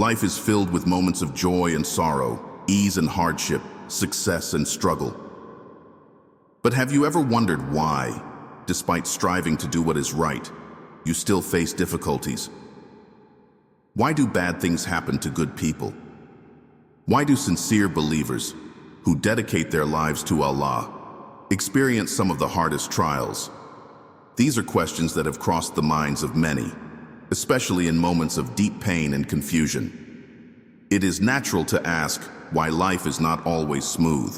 Life is filled with moments of joy and sorrow, ease and hardship, success and struggle. But have you ever wondered why, despite striving to do what is right, you still face difficulties? Why do bad things happen to good people? Why do sincere believers, who dedicate their lives to Allah, experience some of the hardest trials? These are questions that have crossed the minds of many, especially in moments of deep pain and confusion. It is natural to ask why life is not always smooth,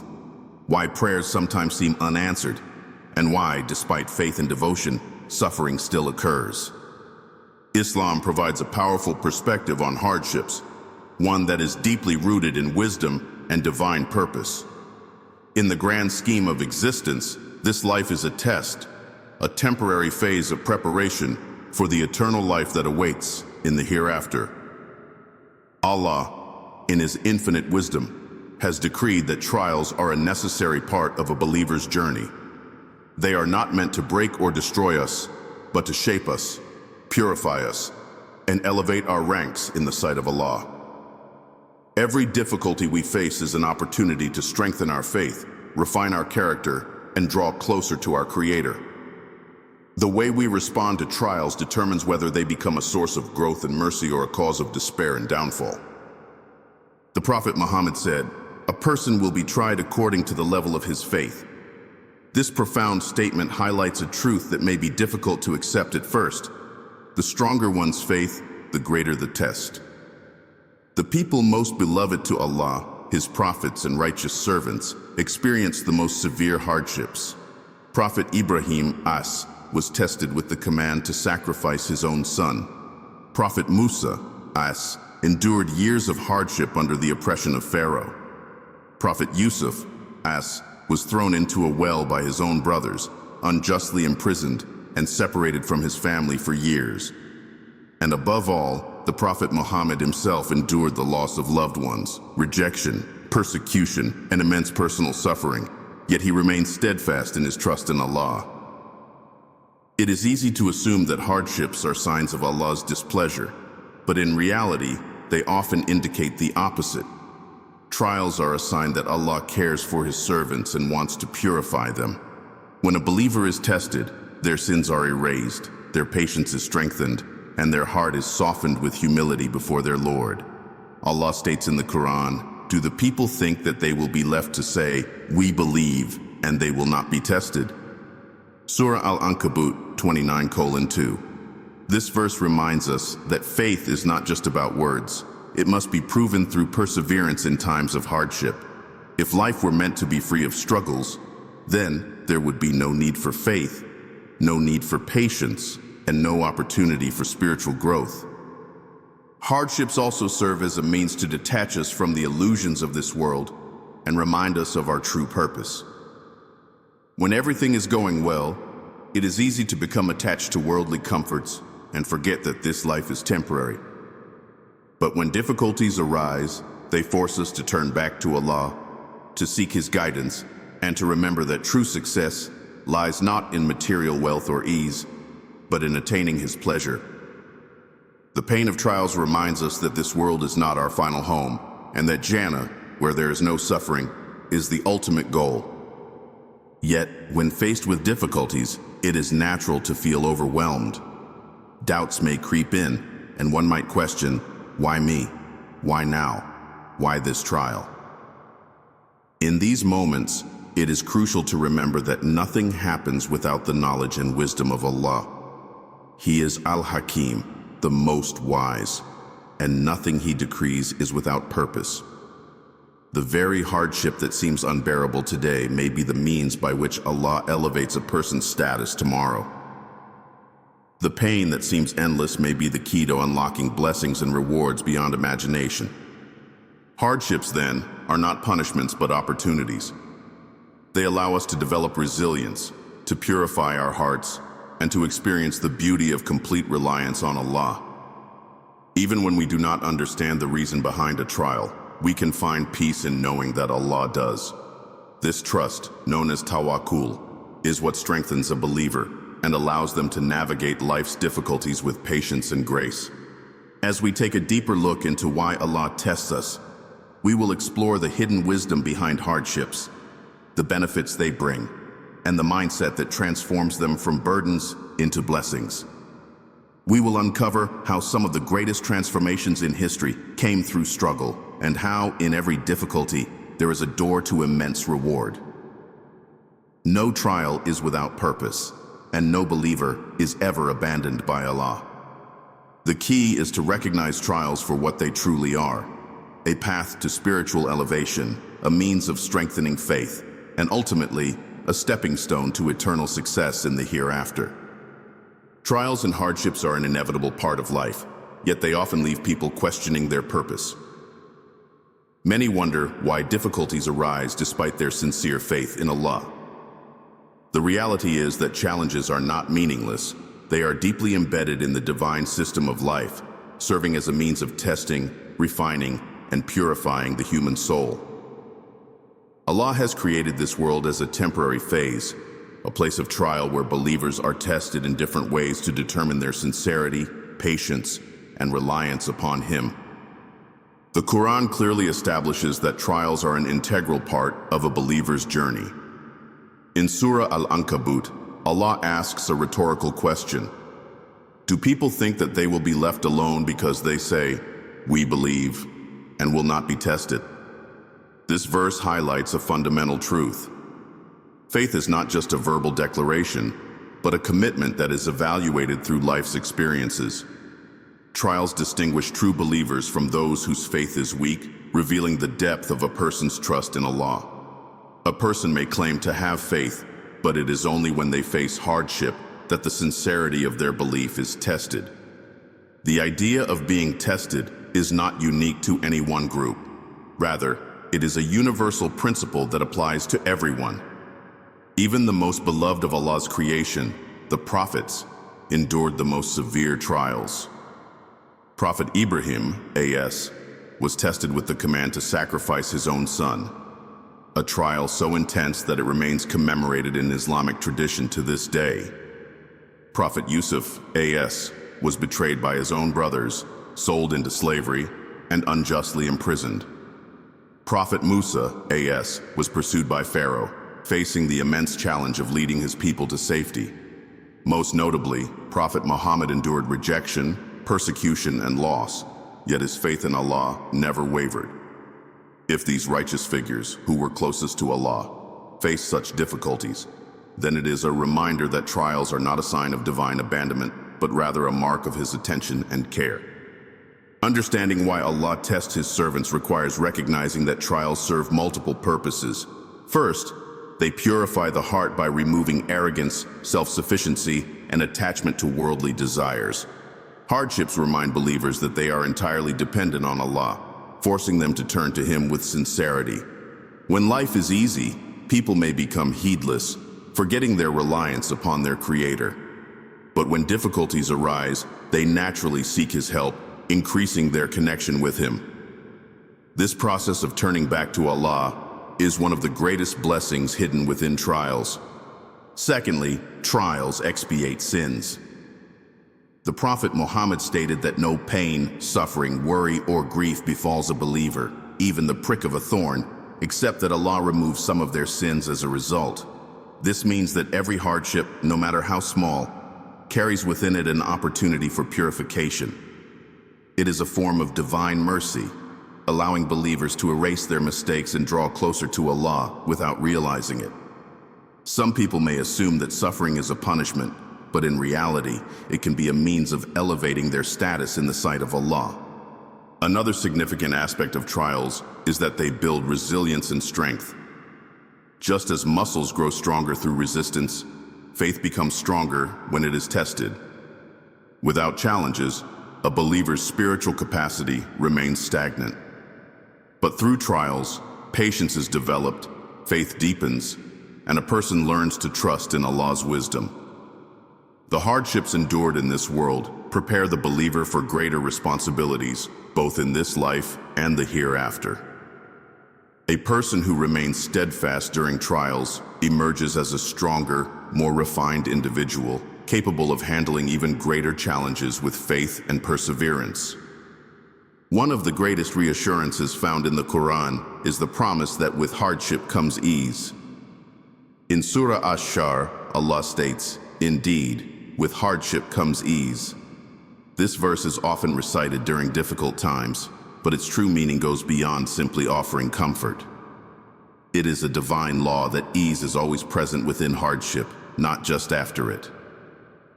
why prayers sometimes seem unanswered, and why, despite faith and devotion, suffering still occurs. Islam provides a powerful perspective on hardships, one that is deeply rooted in wisdom and divine purpose. In the grand scheme of existence, this life is a test, a temporary phase of preparation for the eternal life that awaits in the hereafter. Allah, in His infinite wisdom, has decreed that trials are a necessary part of a believer's journey. They are not meant to break or destroy us, but to shape us, purify us, and elevate our ranks in the sight of Allah. Every difficulty we face is an opportunity to strengthen our faith, refine our character, and draw closer to our Creator. The way we respond to trials determines whether they become a source of growth and mercy or a cause of despair and downfall. The Prophet Muhammad said, "A person will be tried according to the level of his faith." This profound statement highlights a truth that may be difficult to accept at first. The stronger one's faith, the greater the test. The people most beloved to Allah, His prophets and righteous servants, experienced the most severe hardships. Prophet Ibrahim was tested with the command to sacrifice his own son. Prophet Musa endured years of hardship under the oppression of Pharaoh. Prophet Yusuf was thrown into a well by his own brothers, unjustly imprisoned and separated from his family for years. And above all, the Prophet Muhammad himself endured the loss of loved ones, rejection, persecution, and immense personal suffering, yet he remained steadfast in his trust in Allah. It is easy to assume that hardships are signs of Allah's displeasure, but in reality, they often indicate the opposite. Trials are a sign that Allah cares for His servants and wants to purify them. When a believer is tested, their sins are erased, their patience is strengthened, and their heart is softened with humility before their Lord. Allah states in the Quran, "Do the people think that they will be left to say, 'We believe,' and they will not be tested?" Surah Al-Ankabut 29:2. This verse reminds us that faith is not just about words. It must be proven through perseverance in times of hardship. If life were meant to be free of struggles, then there would be no need for faith, no need for patience, and no opportunity for spiritual growth. Hardships also serve as a means to detach us from the illusions of this world and remind us of our true purpose. When everything is going well, it is easy to become attached to worldly comforts and forget that this life is temporary. But when difficulties arise, they force us to turn back to Allah, to seek His guidance, and to remember that true success lies not in material wealth or ease, but in attaining His pleasure. The pain of trials reminds us that this world is not our final home, and that Jannah, where there is no suffering, is the ultimate goal. Yet, when faced with difficulties, it is natural to feel overwhelmed. Doubts may creep in, and one might question, why me? Why now? Why this trial? In these moments, it is crucial to remember that nothing happens without the knowledge and wisdom of Allah. He is Al-Hakim, the most wise, and nothing He decrees is without purpose. The very hardship that seems unbearable today may be the means by which Allah elevates a person's status tomorrow. The pain that seems endless may be the key to unlocking blessings and rewards beyond imagination. Hardships, then, are not punishments but opportunities. They allow us to develop resilience, to purify our hearts, and to experience the beauty of complete reliance on Allah. Even when we do not understand the reason behind a trial, we can find peace in knowing that Allah does. This trust, known as tawakkul, is what strengthens a believer and allows them to navigate life's difficulties with patience and grace. As we take a deeper look into why Allah tests us, we will explore the hidden wisdom behind hardships, the benefits they bring, and the mindset that transforms them from burdens into blessings. We will uncover how some of the greatest transformations in history came through struggle, and how, in every difficulty, there is a door to immense reward. No trial is without purpose, and no believer is ever abandoned by Allah. The key is to recognize trials for what they truly are: a path to spiritual elevation, a means of strengthening faith, and ultimately, a stepping stone to eternal success in the hereafter. Trials and hardships are an inevitable part of life, yet they often leave people questioning their purpose. Many wonder why difficulties arise despite their sincere faith in Allah. The reality is that challenges are not meaningless. They are deeply embedded in the divine system of life, serving as a means of testing, refining, and purifying the human soul. Allah has created this world as a temporary phase, a place of trial where believers are tested in different ways to determine their sincerity, patience, and reliance upon Him. The Quran clearly establishes that trials are an integral part of a believer's journey. In Surah Al-Ankabut, Allah asks a rhetorical question: do people think that they will be left alone because they say, "We believe," and will not be tested? This verse highlights a fundamental truth. Faith is not just a verbal declaration, but a commitment that is evaluated through life's experiences. Trials distinguish true believers from those whose faith is weak, revealing the depth of a person's trust in Allah. A person may claim to have faith, but it is only when they face hardship that the sincerity of their belief is tested. The idea of being tested is not unique to any one group. Rather, it is a universal principle that applies to everyone. Even the most beloved of Allah's creation, the prophets, endured the most severe trials. Prophet Ibrahim, A.S., was tested with the command to sacrifice his own son, a trial so intense that it remains commemorated in Islamic tradition to this day. Prophet Yusuf, A.S., was betrayed by his own brothers, sold into slavery, and unjustly imprisoned. Prophet Musa, A.S., was pursued by Pharaoh, facing the immense challenge of leading his people to safety. Most notably, Prophet Muhammad endured rejection, persecution, and loss, yet his faith in Allah never wavered. If these righteous figures, who were closest to Allah, faced such difficulties, then it is a reminder that trials are not a sign of divine abandonment, but rather a mark of His attention and care. Understanding why Allah tests His servants requires recognizing that trials serve multiple purposes. First, they purify the heart by removing arrogance, self-sufficiency, and attachment to worldly desires. Hardships remind believers that they are entirely dependent on Allah, forcing them to turn to Him with sincerity. When life is easy, people may become heedless, forgetting their reliance upon their Creator. But when difficulties arise, they naturally seek His help, increasing their connection with Him. This process of turning back to Allah is one of the greatest blessings hidden within trials. Secondly, trials expiate sins. The Prophet Muhammad stated that no pain, suffering, worry, or grief befalls a believer, even the prick of a thorn, except that Allah removes some of their sins as a result. This means that every hardship, no matter how small, carries within it an opportunity for purification. It is a form of divine mercy, allowing believers to erase their mistakes and draw closer to Allah without realizing it. Some people may assume that suffering is a punishment, but in reality, it can be a means of elevating their status in the sight of Allah. Another significant aspect of trials is that they build resilience and strength. Just as muscles grow stronger through resistance, faith becomes stronger when it is tested. Without challenges, a believer's spiritual capacity remains stagnant. But through trials, patience is developed, faith deepens, and a person learns to trust in Allah's wisdom. The hardships endured in this world prepare the believer for greater responsibilities, both in this life and the hereafter. A person who remains steadfast during trials emerges as a stronger, more refined individual, capable of handling even greater challenges with faith and perseverance. One of the greatest reassurances found in the Quran is the promise that with hardship comes ease. In Surah Ash-Shar, Allah states, "Indeed, with hardship comes ease." This verse is often recited during difficult times, but its true meaning goes beyond simply offering comfort. It is a divine law that ease is always present within hardship, not just after it.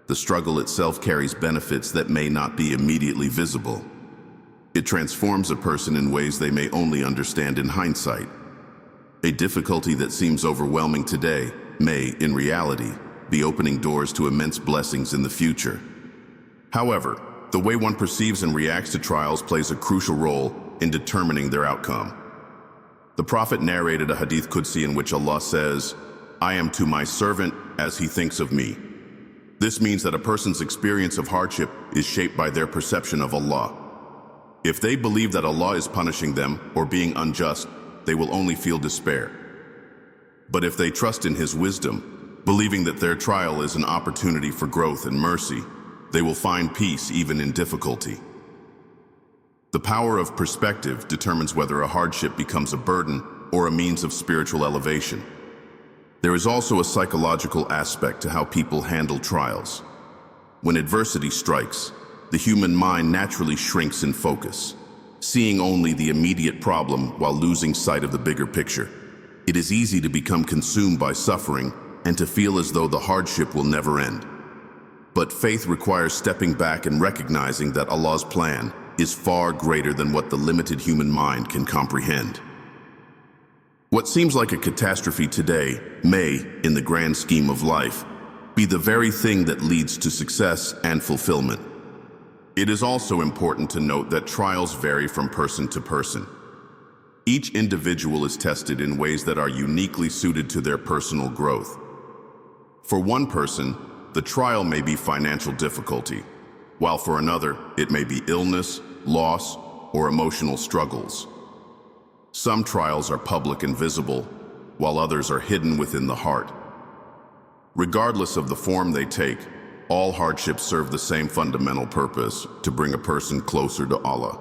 The struggle itself carries benefits that may not be immediately visible. It transforms a person in ways they may only understand in hindsight. A difficulty that seems overwhelming today may, in reality, be opening doors to immense blessings in the future. However, the way one perceives and reacts to trials plays a crucial role in determining their outcome. The Prophet narrated a Hadith Qudsi in which Allah says, "I am to my servant as he thinks of me." This means that a person's experience of hardship is shaped by their perception of Allah. If they believe that Allah is punishing them or being unjust, they will only feel despair. But if they trust in His wisdom, believing that their trial is an opportunity for growth and mercy, they will find peace even in difficulty. The power of perspective determines whether a hardship becomes a burden or a means of spiritual elevation. There is also a psychological aspect to how people handle trials. When adversity strikes, the human mind naturally shrinks in focus, seeing only the immediate problem while losing sight of the bigger picture. It is easy to become consumed by suffering and to feel as though the hardship will never end. But faith requires stepping back and recognizing that Allah's plan is far greater than what the limited human mind can comprehend. What seems like a catastrophe today may, in the grand scheme of life, be the very thing that leads to success and fulfillment. It is also important to note that trials vary from person to person. Each individual is tested in ways that are uniquely suited to their personal growth. For one person, the trial may be financial difficulty, while for another, it may be illness, loss, or emotional struggles. Some trials are public and visible, while others are hidden within the heart. Regardless of the form they take, all hardships serve the same fundamental purpose: to bring a person closer to Allah.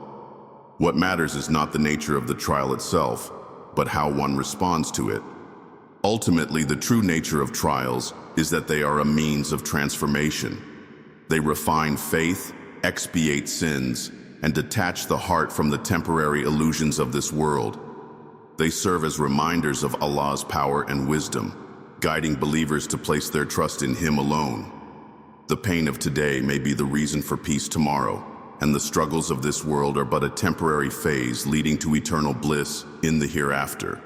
What matters is not the nature of the trial itself, but how one responds to it. Ultimately, the true nature of trials is that they are a means of transformation. They refine faith, expiate sins, and detach the heart from the temporary illusions of this world. They serve as reminders of Allah's power and wisdom, guiding believers to place their trust in Him alone. The pain of today may be the reason for peace tomorrow, and the struggles of this world are but a temporary phase leading to eternal bliss in the hereafter.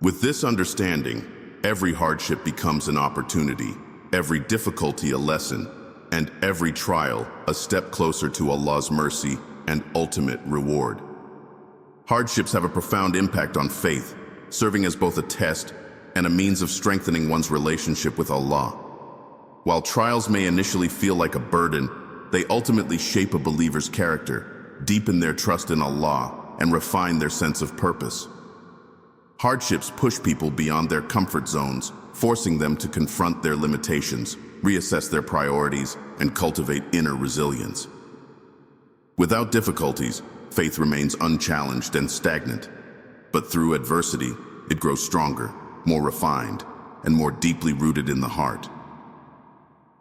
With this understanding, every hardship becomes an opportunity, every difficulty a lesson, and every trial a step closer to Allah's mercy and ultimate reward. Hardships have a profound impact on faith, serving as both a test and a means of strengthening one's relationship with Allah. While trials may initially feel like a burden, they ultimately shape a believer's character, deepen their trust in Allah, and refine their sense of purpose. Hardships push people beyond their comfort zones, forcing them to confront their limitations, reassess their priorities, and cultivate inner resilience. Without difficulties, faith remains unchallenged and stagnant. But through adversity, it grows stronger, more refined, and more deeply rooted in the heart.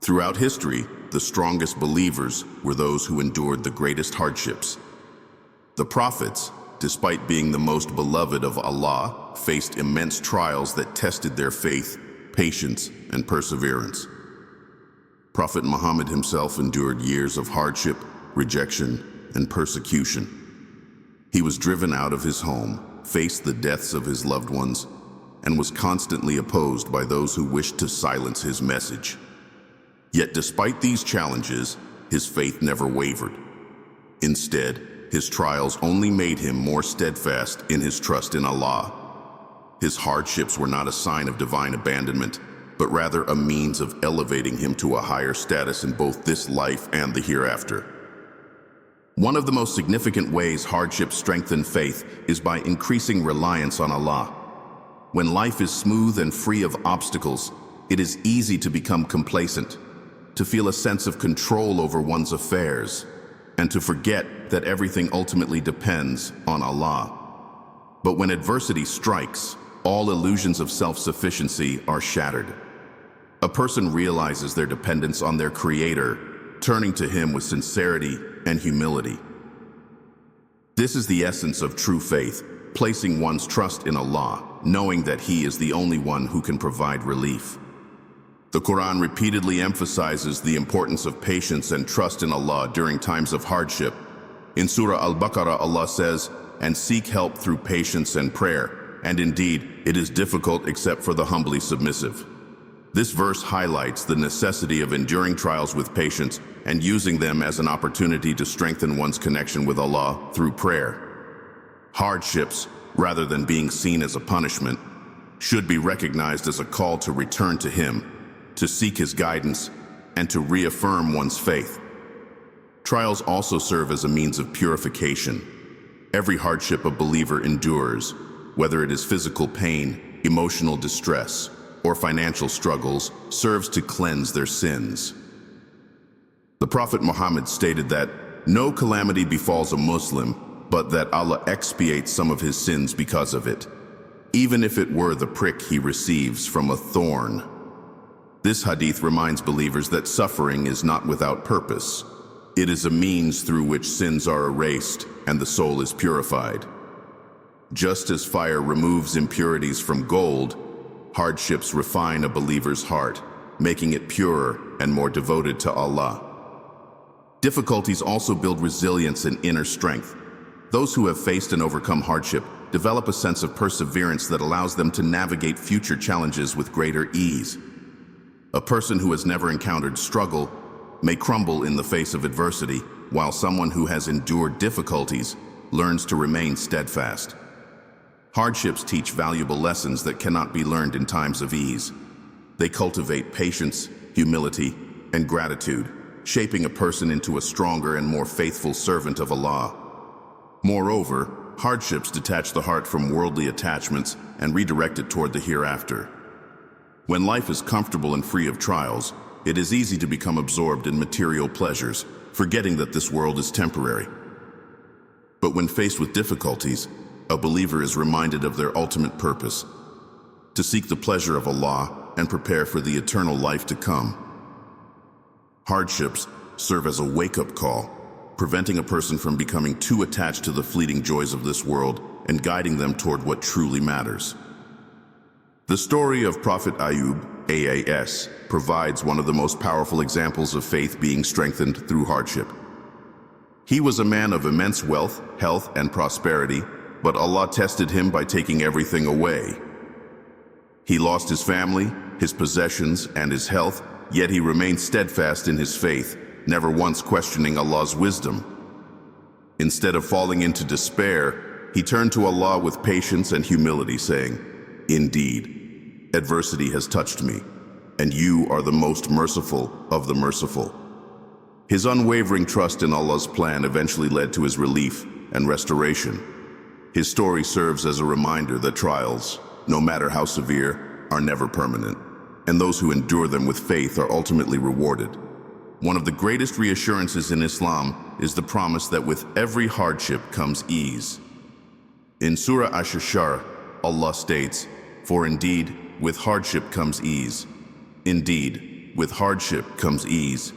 Throughout history, the strongest believers were those who endured the greatest hardships. The prophets, despite being the most beloved of Allah, faced immense trials that tested their faith, patience, and perseverance. Prophet Muhammad himself endured years of hardship, rejection, and persecution. He was driven out of his home, faced the deaths of his loved ones, and was constantly opposed by those who wished to silence his message. Yet despite these challenges, his faith never wavered. Instead, his trials only made him more steadfast in his trust in Allah. His hardships were not a sign of divine abandonment, but rather a means of elevating him to a higher status in both this life and the hereafter. One of the most significant ways hardships strengthen faith is by increasing reliance on Allah. When life is smooth and free of obstacles, it is easy to become complacent, to feel a sense of control over one's affairs, and to forget that everything ultimately depends on Allah. But when adversity strikes, all illusions of self-sufficiency are shattered. A person realizes their dependence on their Creator, turning to Him with sincerity and humility. This is the essence of true faith, placing one's trust in Allah, knowing that He is the only one who can provide relief. The Quran repeatedly emphasizes the importance of patience and trust in Allah during times of hardship. In Surah Al-Baqarah, Allah says, "And seek help through patience and prayer, and indeed, it is difficult except for the humbly submissive." This verse highlights the necessity of enduring trials with patience and using them as an opportunity to strengthen one's connection with Allah through prayer. Hardships, rather than being seen as a punishment, should be recognized as a call to return to Him, to seek His guidance, and to reaffirm one's faith. Trials also serve as a means of purification. Every hardship a believer endures, whether it is physical pain, emotional distress, or financial struggles, serves to cleanse their sins. The Prophet Muhammad stated that no calamity befalls a Muslim, but that Allah expiates some of his sins because of it, even if it were the prick he receives from a thorn. This hadith reminds believers that suffering is not without purpose. It is a means through which sins are erased and the soul is purified. Just as fire removes impurities from gold, hardships refine a believer's heart, making it purer and more devoted to Allah. Difficulties also build resilience and inner strength. Those who have faced and overcome hardship develop a sense of perseverance that allows them to navigate future challenges with greater ease. A person who has never encountered struggle may crumble in the face of adversity, while someone who has endured difficulties learns to remain steadfast. Hardships teach valuable lessons that cannot be learned in times of ease. They cultivate patience, humility, and gratitude, shaping a person into a stronger and more faithful servant of Allah. Moreover, hardships detach the heart from worldly attachments and redirect it toward the hereafter. When life is comfortable and free of trials, it is easy to become absorbed in material pleasures, forgetting that this world is temporary. But when faced with difficulties, a believer is reminded of their ultimate purpose: to seek the pleasure of Allah and prepare for the eternal life to come. Hardships serve as a wake-up call, preventing a person from becoming too attached to the fleeting joys of this world and guiding them toward what truly matters. The story of Prophet Ayyub, AAS, provides one of the most powerful examples of faith being strengthened through hardship. He was a man of immense wealth, health, and prosperity, but Allah tested him by taking everything away. He lost his family, his possessions, and his health, yet he remained steadfast in his faith, never once questioning Allah's wisdom. Instead of falling into despair, he turned to Allah with patience and humility, saying, "Indeed, adversity has touched me, and you are the most merciful of the merciful." His unwavering trust in Allah's plan eventually led to his relief and restoration. His story serves as a reminder that trials, no matter how severe, are never permanent, and those who endure them with faith are ultimately rewarded. One of the greatest reassurances in Islam is the promise that with every hardship comes ease. In Surah Ash-Shara, Allah states, "For indeed, with hardship comes ease. Indeed, with hardship comes ease."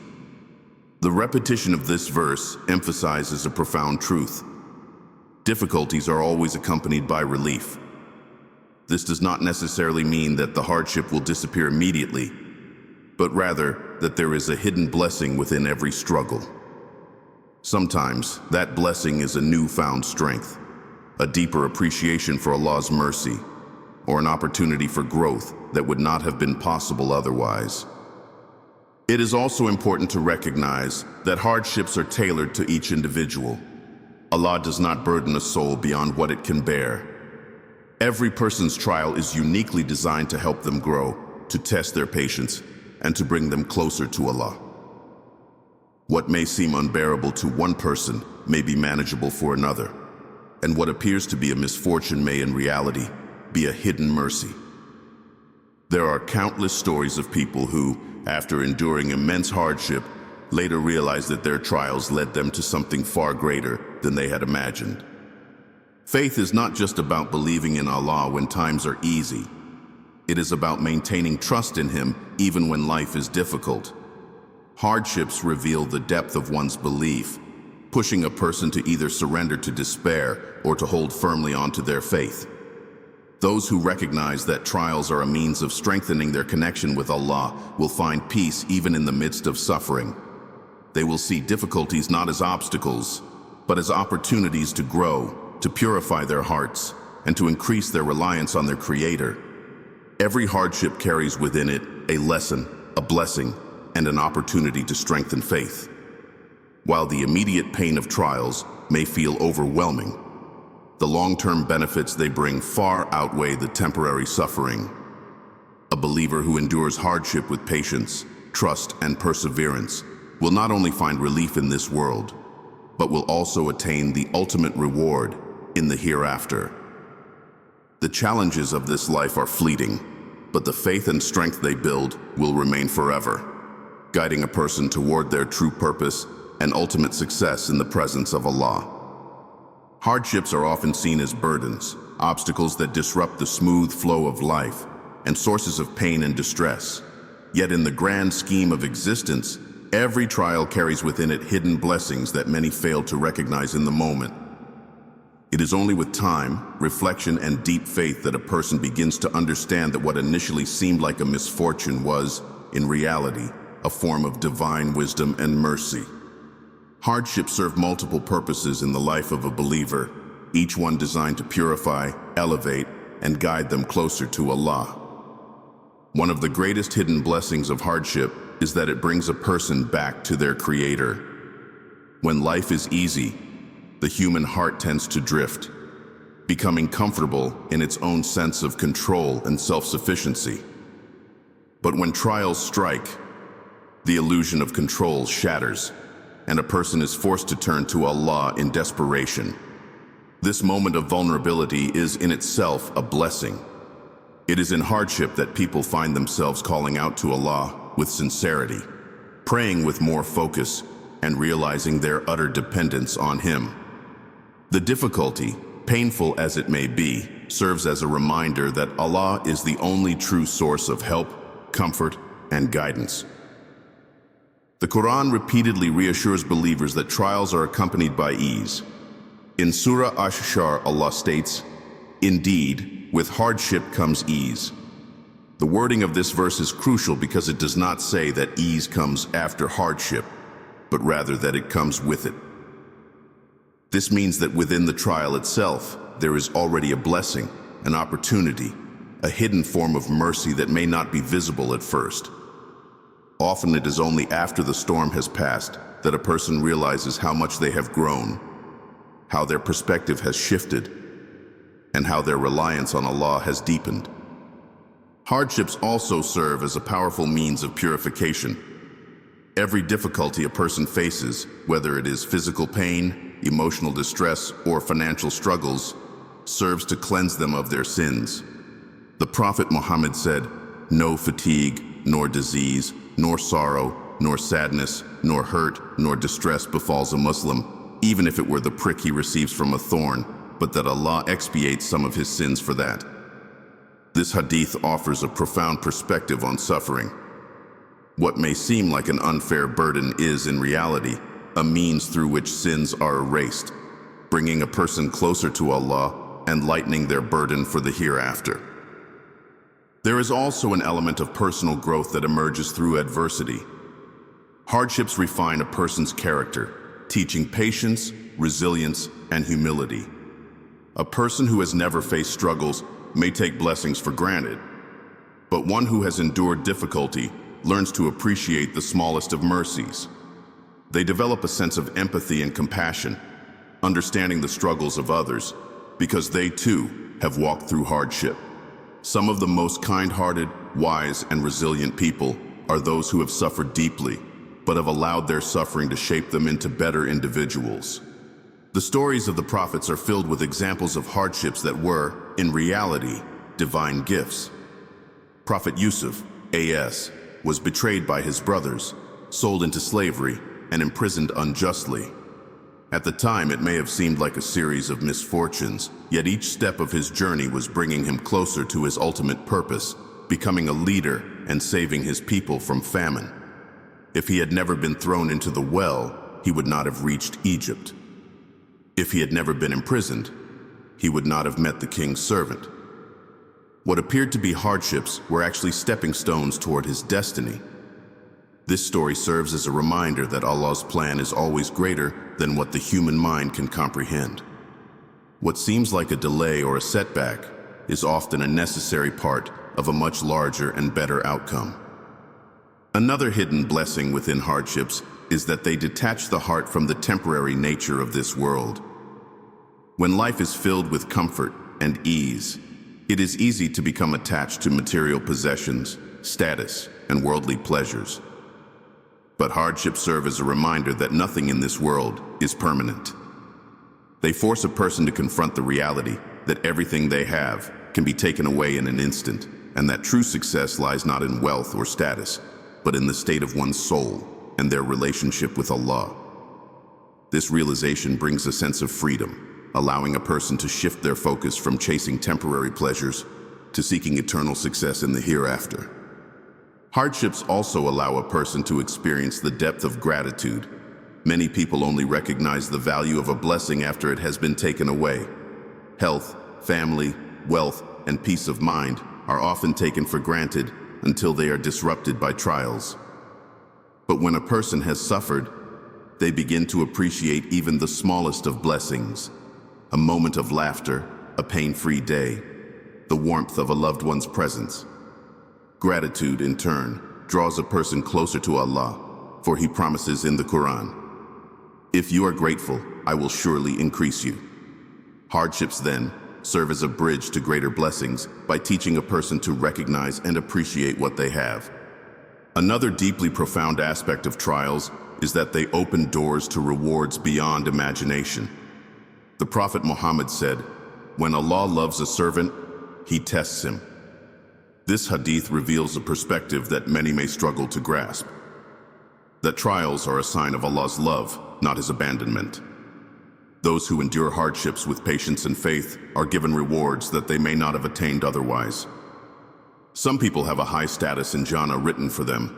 The repetition of this verse emphasizes a profound truth. Difficulties are always accompanied by relief. This does not necessarily mean that the hardship will disappear immediately, but rather that there is a hidden blessing within every struggle. Sometimes that blessing is a newfound strength, a deeper appreciation for Allah's mercy, or an opportunity for growth that would not have been possible otherwise. It is also important to recognize that hardships are tailored to each individual. Allah does not burden a soul beyond what it can bear. Every person's trial is uniquely designed to help them grow, to test their patience, and to bring them closer to Allah. What may seem unbearable to one person may be manageable for another, and what appears to be a misfortune may in reality be a hidden mercy. There are countless stories of people who, after enduring immense hardship, later realized that their trials led them to something far greater than they had imagined. Faith is not just about believing in Allah when times are easy. It is about maintaining trust in Him even when life is difficult. Hardships reveal the depth of one's belief, pushing a person to either surrender to despair or to hold firmly onto their faith. Those who recognize that trials are a means of strengthening their connection with Allah will find peace even in the midst of suffering. They will see difficulties not as obstacles, but as opportunities to grow, to purify their hearts, and to increase their reliance on their Creator. Every hardship carries within it a lesson, a blessing, and an opportunity to strengthen faith. While the immediate pain of trials may feel overwhelming, the long-term benefits they bring far outweigh the temporary suffering. A believer who endures hardship with patience, trust, and perseverance will not only find relief in this world, but will also attain the ultimate reward in the hereafter. The challenges of this life are fleeting, but the faith and strength they build will remain forever, guiding a person toward their true purpose and ultimate success in the presence of Allah. Hardships are often seen as burdens, obstacles that disrupt the smooth flow of life, and sources of pain and distress. Yet in the grand scheme of existence, every trial carries within it hidden blessings that many fail to recognize in the moment. It is only with time, reflection, and deep faith that a person begins to understand that what initially seemed like a misfortune was, in reality, a form of divine wisdom and mercy. Hardships serve multiple purposes in the life of a believer, each one designed to purify, elevate, and guide them closer to Allah. One of the greatest hidden blessings of hardship is that it brings a person back to their Creator. When life is easy, the human heart tends to drift, becoming comfortable in its own sense of control and self-sufficiency. But when trials strike, the illusion of control shatters, and a person is forced to turn to Allah in desperation. This moment of vulnerability is in itself a blessing. It is in hardship that people find themselves calling out to Allah with sincerity, praying with more focus, and realizing their utter dependence on Him. The difficulty, painful as it may be, serves as a reminder that Allah is the only true source of help, comfort, and guidance. The Quran repeatedly reassures believers that trials are accompanied by ease. In Surah Ash-Shar, Allah states, "Indeed, with hardship comes ease." The wording of this verse is crucial because it does not say that ease comes after hardship, but rather that it comes with it. This means that within the trial itself, there is already a blessing, an opportunity, a hidden form of mercy that may not be visible at first. Often it is only after the storm has passed that a person realizes how much they have grown, how their perspective has shifted, and how their reliance on Allah has deepened. Hardships also serve as a powerful means of purification. Every difficulty a person faces, whether it is physical pain, emotional distress, or financial struggles, serves to cleanse them of their sins. The Prophet Muhammad said, "No fatigue, nor disease, nor sorrow, nor sadness, nor hurt, nor distress befalls a Muslim, even if it were the prick he receives from a thorn, but that Allah expiates some of his sins for that." This hadith offers a profound perspective on suffering. What may seem like an unfair burden is, in reality, a means through which sins are erased, bringing a person closer to Allah and lightening their burden for the hereafter. There is also an element of personal growth that emerges through adversity. Hardships refine a person's character, teaching patience, resilience, and humility. A person who has never faced struggles may take blessings for granted, but one who has endured difficulty learns to appreciate the smallest of mercies. They develop a sense of empathy and compassion, understanding the struggles of others, because they too have walked through hardship. Some of the most kind-hearted, wise, and resilient people are those who have suffered deeply, but have allowed their suffering to shape them into better individuals. The stories of the prophets are filled with examples of hardships that were, in reality, divine gifts. Prophet Yusuf, A.S., was betrayed by his brothers, sold into slavery, and imprisoned unjustly. At the time, it may have seemed like a series of misfortunes, yet each step of his journey was bringing him closer to his ultimate purpose, becoming a leader and saving his people from famine. If he had never been thrown into the well, he would not have reached Egypt. If he had never been imprisoned, he would not have met the king's servant. What appeared to be hardships were actually stepping stones toward his destiny. This story serves as a reminder that Allah's plan is always greater than what the human mind can comprehend. What seems like a delay or a setback is often a necessary part of a much larger and better outcome. Another hidden blessing within hardships is that they detach the heart from the temporary nature of this world. When life is filled with comfort and ease, it is easy to become attached to material possessions, status, and worldly pleasures. But hardships serve as a reminder that nothing in this world is permanent. They force a person to confront the reality that everything they have can be taken away in an instant, and that true success lies not in wealth or status, but in the state of one's soul and their relationship with Allah. This realization brings a sense of freedom, allowing a person to shift their focus from chasing temporary pleasures to seeking eternal success in the hereafter. Hardships also allow a person to experience the depth of gratitude. Many people only recognize the value of a blessing after it has been taken away. Health, family, wealth, and peace of mind are often taken for granted until they are disrupted by trials. But when a person has suffered, they begin to appreciate even the smallest of blessings. A moment of laughter, a pain-free day, the warmth of a loved one's presence. Gratitude, in turn, draws a person closer to Allah, for He promises in the Quran, "If you are grateful, I will surely increase you." Hardships, then, serve as a bridge to greater blessings by teaching a person to recognize and appreciate what they have. Another deeply profound aspect of trials is that they open doors to rewards beyond imagination. The Prophet Muhammad said, "When Allah loves a servant, He tests him." This hadith reveals a perspective that many may struggle to grasp. That trials are a sign of Allah's love, not His abandonment. Those who endure hardships with patience and faith are given rewards that they may not have attained otherwise. Some people have a high status in Jannah written for them,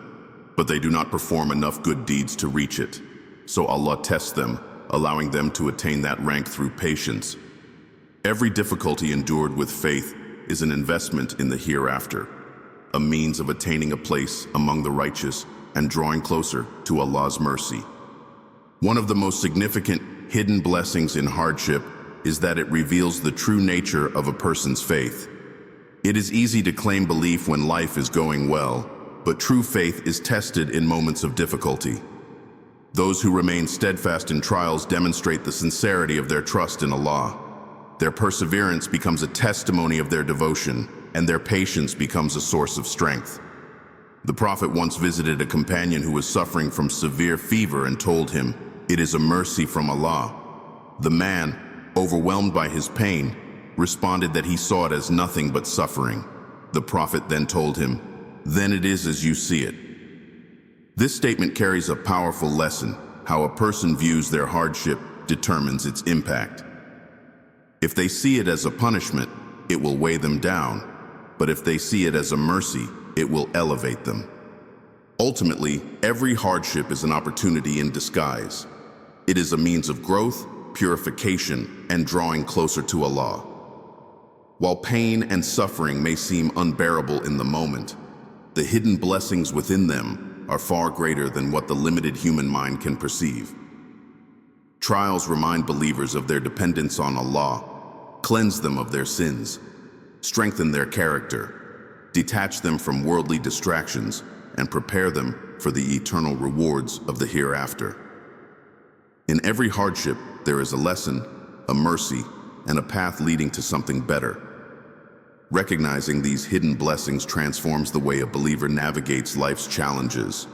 but they do not perform enough good deeds to reach it. So Allah tests them, allowing them to attain that rank through patience. Every difficulty endured with faith is an investment in the hereafter, a means of attaining a place among the righteous and drawing closer to Allah's mercy. One of the most significant hidden blessings in hardship is that it reveals the true nature of a person's faith. It is easy to claim belief when life is going well, but true faith is tested in moments of difficulty. Those who remain steadfast in trials demonstrate the sincerity of their trust in Allah. Their perseverance becomes a testimony of their devotion, and their patience becomes a source of strength. The Prophet once visited a companion who was suffering from severe fever and told him, "It is a mercy from Allah." The man, overwhelmed by his pain, responded that he saw it as nothing but suffering. The Prophet then told him, "Then it is as you see it." This statement carries a powerful lesson. How a person views their hardship determines its impact. If they see it as a punishment, it will weigh them down, but if they see it as a mercy, it will elevate them. Ultimately, every hardship is an opportunity in disguise. It is a means of growth, purification, and drawing closer to Allah. While pain and suffering may seem unbearable in the moment, the hidden blessings within them are far greater than what the limited human mind can perceive. Trials remind believers of their dependence on Allah, cleanse them of their sins, strengthen their character, detach them from worldly distractions, and prepare them for the eternal rewards of the hereafter. In every hardship, there is a lesson, a mercy, and a path leading to something better. Recognizing these hidden blessings transforms the way a believer navigates life's challenges,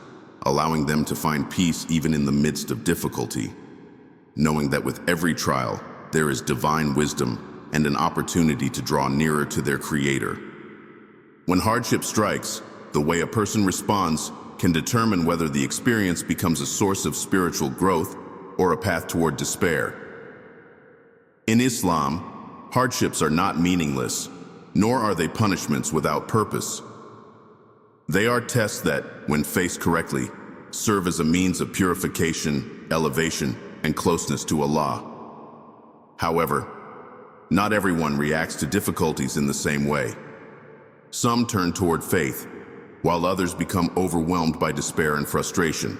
allowing them to find peace even in the midst of difficulty, knowing that with every trial, there is divine wisdom and an opportunity to draw nearer to their Creator. When hardship strikes, the way a person responds can determine whether the experience becomes a source of spiritual growth or a path toward despair. In Islam, hardships are not meaningless, nor are they punishments without purpose. They are tests that, when faced correctly, serve as a means of purification, elevation, and closeness to Allah. However, not everyone reacts to difficulties in the same way. Some turn toward faith, while others become overwhelmed by despair and frustration.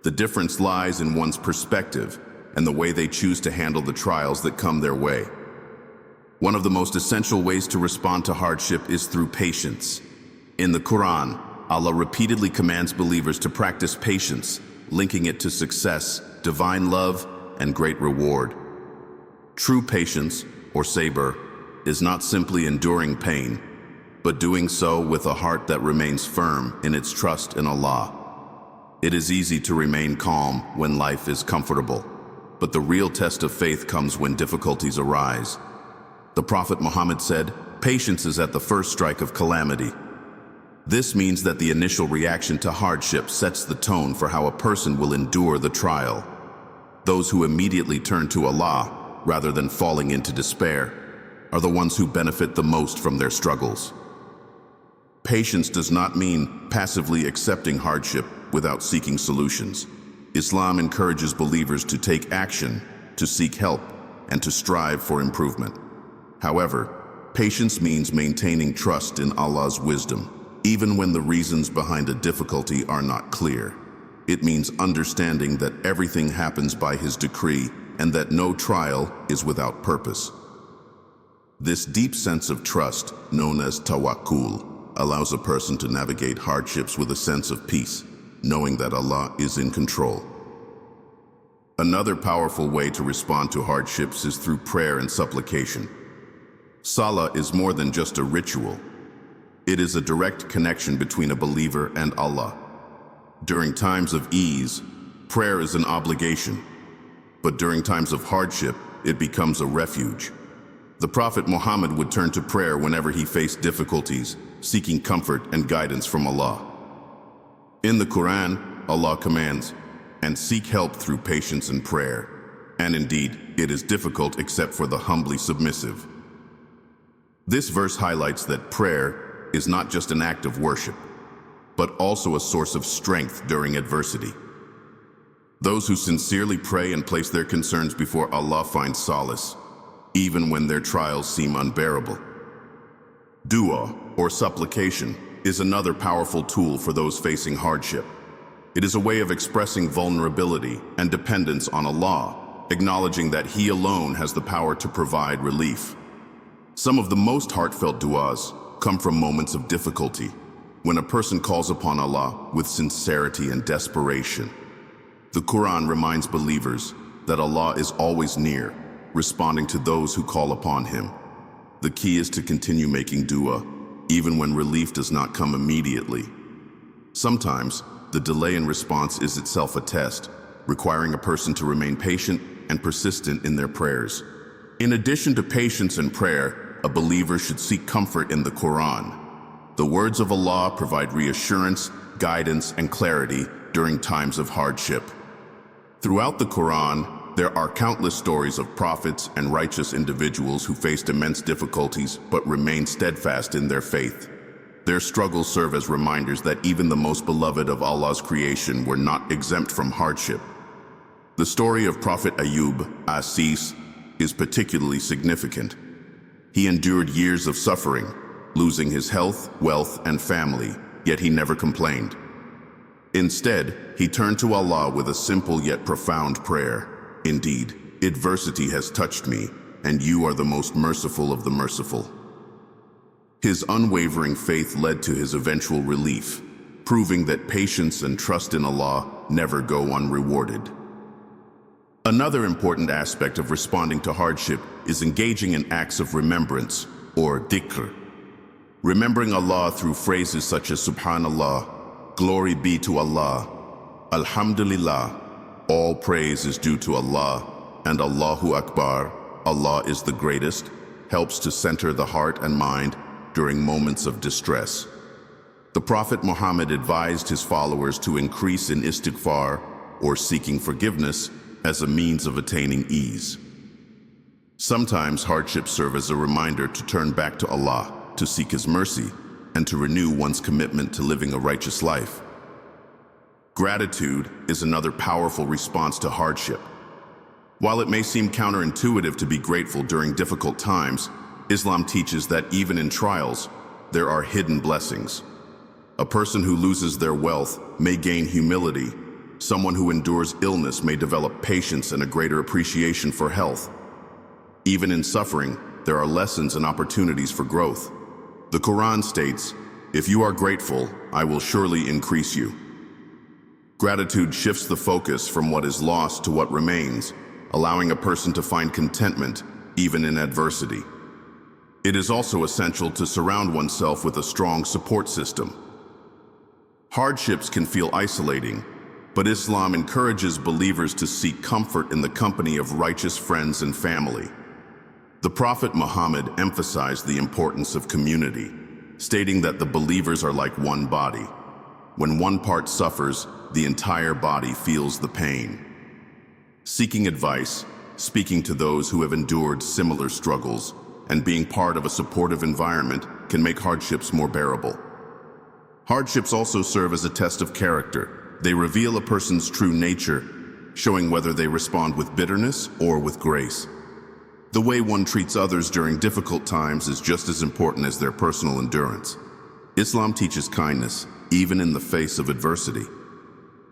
The difference lies in one's perspective and the way they choose to handle the trials that come their way. One of the most essential ways to respond to hardship is through patience. In the Quran, Allah repeatedly commands believers to practice patience, linking it to success, divine love, and great reward. True patience, or sabr, is not simply enduring pain, but doing so with a heart that remains firm in its trust in Allah. It is easy to remain calm when life is comfortable, but the real test of faith comes when difficulties arise. The Prophet Muhammad said, "Patience is at the first strike of calamity." This means that the initial reaction to hardship sets the tone for how a person will endure the trial. Those who immediately turn to Allah, rather than falling into despair, are the ones who benefit the most from their struggles. Patience does not mean passively accepting hardship without seeking solutions. Islam encourages believers to take action, to seek help, and to strive for improvement. However, patience means maintaining trust in Allah's wisdom, even when the reasons behind a difficulty are not clear. It means understanding that everything happens by His decree and that no trial is without purpose. This deep sense of trust, known as tawakkul, allows a person to navigate hardships with a sense of peace, knowing that Allah is in control. Another powerful way to respond to hardships is through prayer and supplication. Salah is more than just a ritual. It is a direct connection between a believer and Allah. During times of ease, prayer is an obligation, but during times of hardship, it becomes a refuge. The Prophet Muhammad would turn to prayer whenever he faced difficulties, seeking comfort and guidance from Allah. In the Quran, Allah commands, "And seek help through patience and prayer." And indeed, it is difficult except for the humbly submissive. This verse highlights that prayer is not just an act of worship, but also a source of strength during adversity. Those who sincerely pray and place their concerns before Allah find solace, even when their trials seem unbearable. Dua, or supplication, is another powerful tool for those facing hardship. It is a way of expressing vulnerability and dependence on Allah, acknowledging that He alone has the power to provide relief. Some of the most heartfelt du'as come from moments of difficulty, when a person calls upon Allah with sincerity and desperation. The Quran reminds believers that Allah is always near, responding to those who call upon Him. The key is to continue making dua, even when relief does not come immediately. Sometimes, the delay in response is itself a test, requiring a person to remain patient and persistent in their prayers. In addition to patience and prayer, a believer should seek comfort in the Quran. The words of Allah provide reassurance, guidance, and clarity during times of hardship. Throughout the Quran, there are countless stories of prophets and righteous individuals who faced immense difficulties but remained steadfast in their faith. Their struggles serve as reminders that even the most beloved of Allah's creation were not exempt from hardship. The story of Prophet Ayyub, Asis, is particularly significant. He endured years of suffering, losing his health, wealth, and family, yet he never complained. Instead, he turned to Allah with a simple yet profound prayer. "Indeed, adversity has touched me, and you are the most merciful of the merciful." His unwavering faith led to his eventual relief, proving that patience and trust in Allah never go unrewarded. Another important aspect of responding to hardship is engaging in acts of remembrance, or dhikr. Remembering Allah through phrases such as Subhanallah, "Glory be to Allah," Alhamdulillah, "All praise is due to Allah," and Allahu Akbar, "Allah is the greatest," helps to center the heart and mind during moments of distress. The Prophet Muhammad advised his followers to increase in istighfar, or seeking forgiveness, as a means of attaining ease. Sometimes hardships serve as a reminder to turn back to Allah, to seek His mercy, and to renew one's commitment to living a righteous life. Gratitude is another powerful response to hardship. While it may seem counterintuitive to be grateful during difficult times, Islam teaches that even in trials, there are hidden blessings. A person who loses their wealth may gain humility. Someone who endures illness may develop patience and a greater appreciation for health. Even in suffering, there are lessons and opportunities for growth. The Quran states, "If you are grateful, I will surely increase you." Gratitude shifts the focus from what is lost to what remains, allowing a person to find contentment even in adversity. It is also essential to surround oneself with a strong support system. Hardships can feel isolating, but Islam encourages believers to seek comfort in the company of righteous friends and family. The Prophet Muhammad emphasized the importance of community, stating that the believers are like one body. When one part suffers, the entire body feels the pain. Seeking advice, speaking to those who have endured similar struggles, and being part of a supportive environment can make hardships more bearable. Hardships also serve as a test of character. They reveal a person's true nature, showing whether they respond with bitterness or with grace. The way one treats others during difficult times is just as important as their personal endurance. Islam teaches kindness, even in the face of adversity.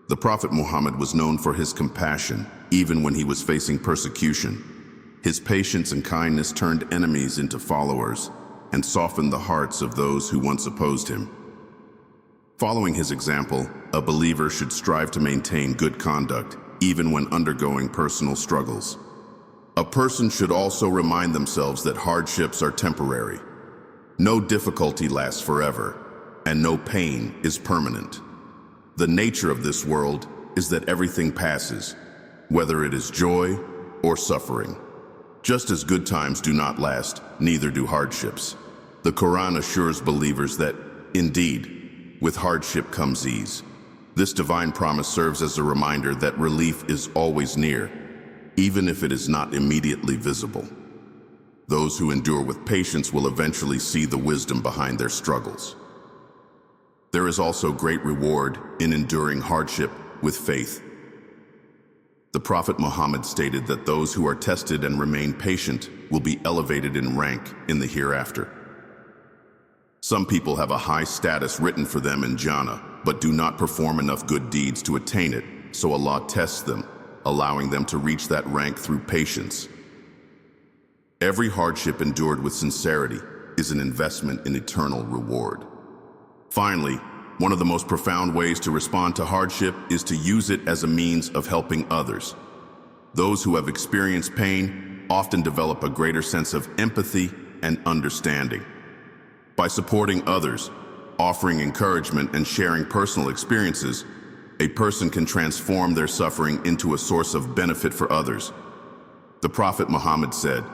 The Prophet Muhammad was known for his compassion, even when he was facing persecution. His patience and kindness turned enemies into followers and softened the hearts of those who once opposed him. Following his example, a believer should strive to maintain good conduct, even when undergoing personal struggles. A person should also remind themselves that hardships are temporary. No difficulty lasts forever, and no pain is permanent. The nature of this world is that everything passes, whether it is joy or suffering. Just as good times do not last, neither do hardships. The Quran assures believers that, indeed, with hardship comes ease. This divine promise serves as a reminder that relief is always near, even if it is not immediately visible. Those who endure with patience will eventually see the wisdom behind their struggles. There is also great reward in enduring hardship with faith. The Prophet Muhammad stated that those who are tested and remain patient will be elevated in rank in the hereafter. Some people have a high status written for them in Jannah, but do not perform enough good deeds to attain it, so Allah tests them, allowing them to reach that rank through patience. Every hardship endured with sincerity is an investment in eternal reward. Finally, one of the most profound ways to respond to hardship is to use it as a means of helping others. Those who have experienced pain often develop a greater sense of empathy and understanding. By supporting others, offering encouragement, and sharing personal experiences, a person can transform their suffering into a source of benefit for others. The Prophet Muhammad said,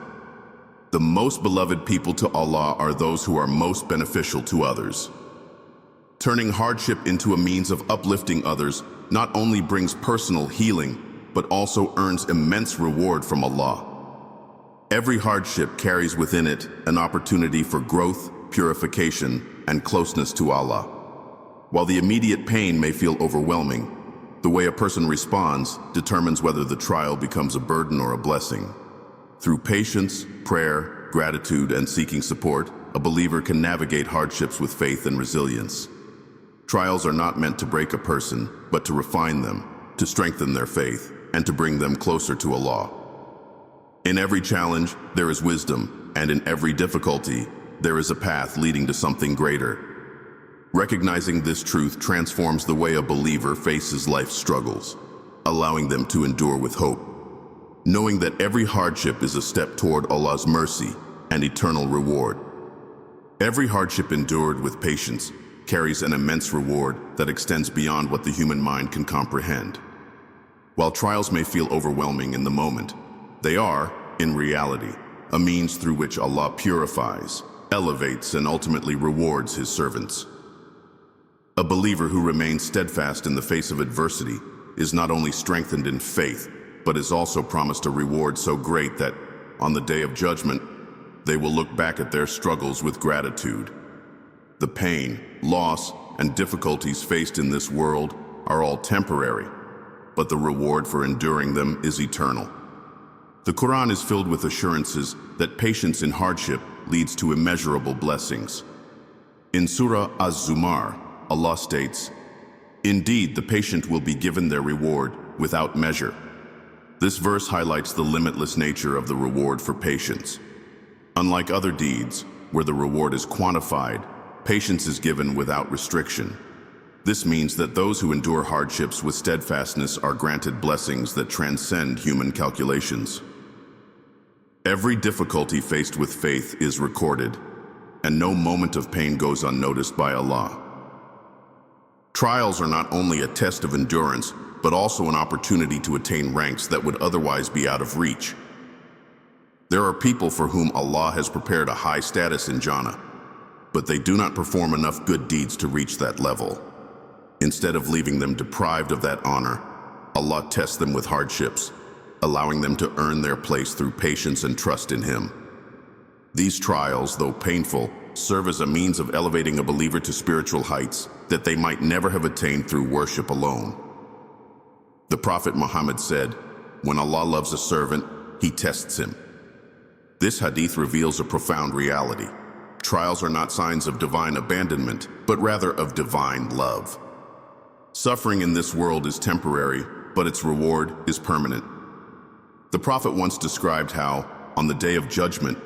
"The most beloved people to Allah are those who are most beneficial to others." Turning hardship into a means of uplifting others not only brings personal healing, but also earns immense reward from Allah. Every hardship carries within it an opportunity for growth, purification, and closeness to Allah. While the immediate pain may feel overwhelming, the way a person responds determines whether the trial becomes a burden or a blessing. Through patience, prayer, gratitude, and seeking support, a believer can navigate hardships with faith and resilience. Trials are not meant to break a person, but to refine them, to strengthen their faith, and to bring them closer to Allah. In every challenge, there is wisdom, and in every difficulty, there is a path leading to something greater. Recognizing this truth transforms the way a believer faces life's struggles, allowing them to endure with hope. Knowing that every hardship is a step toward Allah's mercy and eternal reward. Every hardship endured with patience carries an immense reward that extends beyond what the human mind can comprehend. While trials may feel overwhelming in the moment, they are, in reality, a means through which Allah purifies, elevates, and ultimately rewards His servants. A believer who remains steadfast in the face of adversity is not only strengthened in faith, but is also promised a reward so great that, on the day of judgment, they will look back at their struggles with gratitude. The pain, loss, and difficulties faced in this world are all temporary, but the reward for enduring them is eternal. The Quran is filled with assurances that patience in hardship leads to immeasurable blessings. In Surah Az-Zumar, Allah states, "Indeed, the patient will be given their reward without measure." This verse highlights the limitless nature of the reward for patience. Unlike other deeds, where the reward is quantified, patience is given without restriction. This means that those who endure hardships with steadfastness are granted blessings that transcend human calculations. Every difficulty faced with faith is recorded, and no moment of pain goes unnoticed by Allah. Trials are not only a test of endurance, but also an opportunity to attain ranks that would otherwise be out of reach. There are people for whom Allah has prepared a high status in Jannah, but they do not perform enough good deeds to reach that level. Instead of leaving them deprived of that honor, Allah tests them with hardships, allowing them to earn their place through patience and trust in Him. These trials, though painful, serve as a means of elevating a believer to spiritual heights that they might never have attained through worship alone. The Prophet Muhammad said, "When Allah loves a servant, He tests him." This hadith reveals a profound reality. Trials are not signs of divine abandonment, but rather of divine love. Suffering in this world is temporary, but its reward is permanent. The Prophet once described how, on the day of judgment,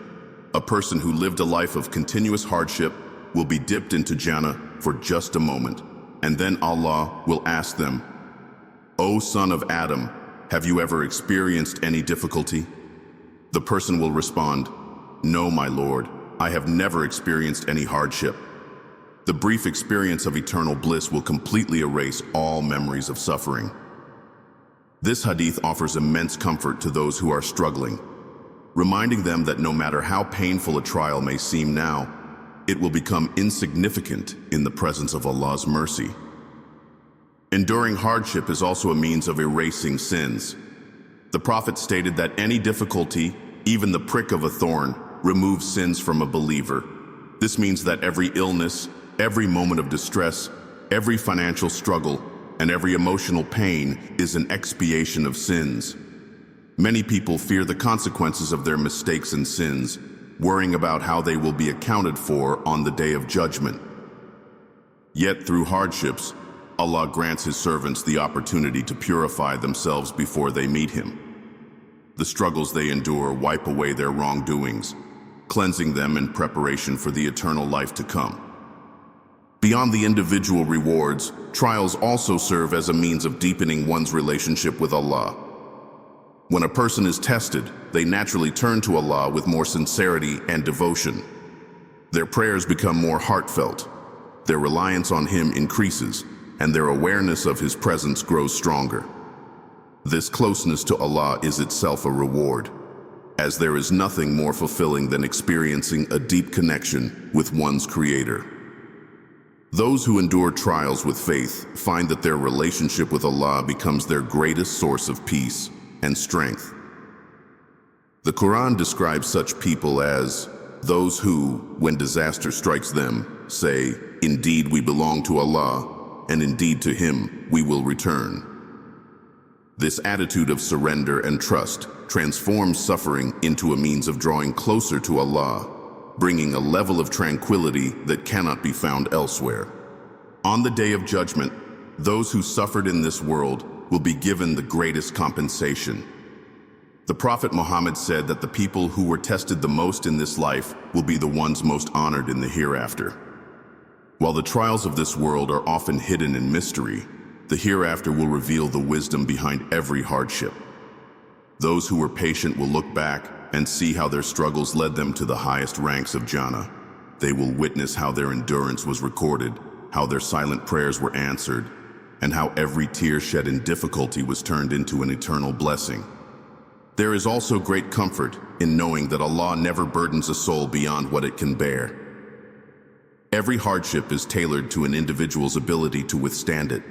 a person who lived a life of continuous hardship will be dipped into Jannah for just a moment, and then Allah will ask them, "O son of Adam, have you ever experienced any difficulty?" The person will respond, "No, my Lord, I have never experienced any hardship." The brief experience of eternal bliss will completely erase all memories of suffering. This hadith offers immense comfort to those who are struggling, reminding them that no matter how painful a trial may seem now, it will become insignificant in the presence of Allah's mercy. Enduring hardship is also a means of erasing sins. The Prophet stated that any difficulty, even the prick of a thorn, removes sins from a believer. This means that every illness, every moment of distress, every financial struggle, and every emotional pain is an expiation of sins. Many people fear the consequences of their mistakes and sins, worrying about how they will be accounted for on the day of judgment. Yet through hardships, Allah grants His servants the opportunity to purify themselves before they meet Him. The struggles they endure wipe away their wrongdoings, cleansing them in preparation for the eternal life to come. Beyond the individual rewards, trials also serve as a means of deepening one's relationship with Allah. When a person is tested, they naturally turn to Allah with more sincerity and devotion. Their prayers become more heartfelt, their reliance on Him increases, and their awareness of His presence grows stronger. This closeness to Allah is itself a reward, as there is nothing more fulfilling than experiencing a deep connection with one's Creator. Those who endure trials with faith find that their relationship with Allah becomes their greatest source of peace and strength. The Quran describes such people as those who, when disaster strikes them, say, "Indeed we belong to Allah, and indeed to Him we will return." This attitude of surrender and trust transforms suffering into a means of drawing closer to Allah, bringing a level of tranquility that cannot be found elsewhere. On the day of judgment, those who suffered in this world will be given the greatest compensation. The Prophet Muhammad said that the people who were tested the most in this life will be the ones most honored in the hereafter. While the trials of this world are often hidden in mystery, the hereafter will reveal the wisdom behind every hardship. Those who were patient will look back and see how their struggles led them to the highest ranks of Jannah. They will witness how their endurance was recorded, how their silent prayers were answered, and how every tear shed in difficulty was turned into an eternal blessing. There is also great comfort in knowing that Allah never burdens a soul beyond what it can bear. Every hardship is tailored to an individual's ability to withstand it.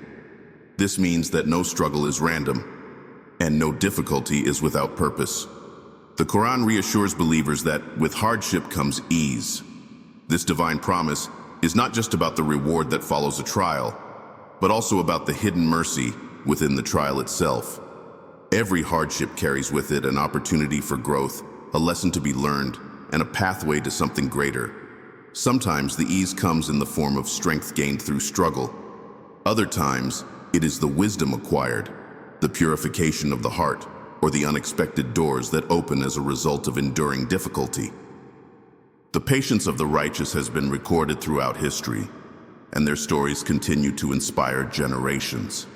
This means that no struggle is random, and no difficulty is without purpose. The Quran reassures believers that with hardship comes ease. This divine promise is not just about the reward that follows a trial, but also about the hidden mercy within the trial itself. Every hardship carries with it an opportunity for growth, a lesson to be learned, and a pathway to something greater. Sometimes the ease comes in the form of strength gained through struggle. Other times, it is the wisdom acquired, the purification of the heart, or the unexpected doors that open as a result of enduring difficulty. The patience of the righteous has been recorded throughout history, and their stories continue to inspire generations.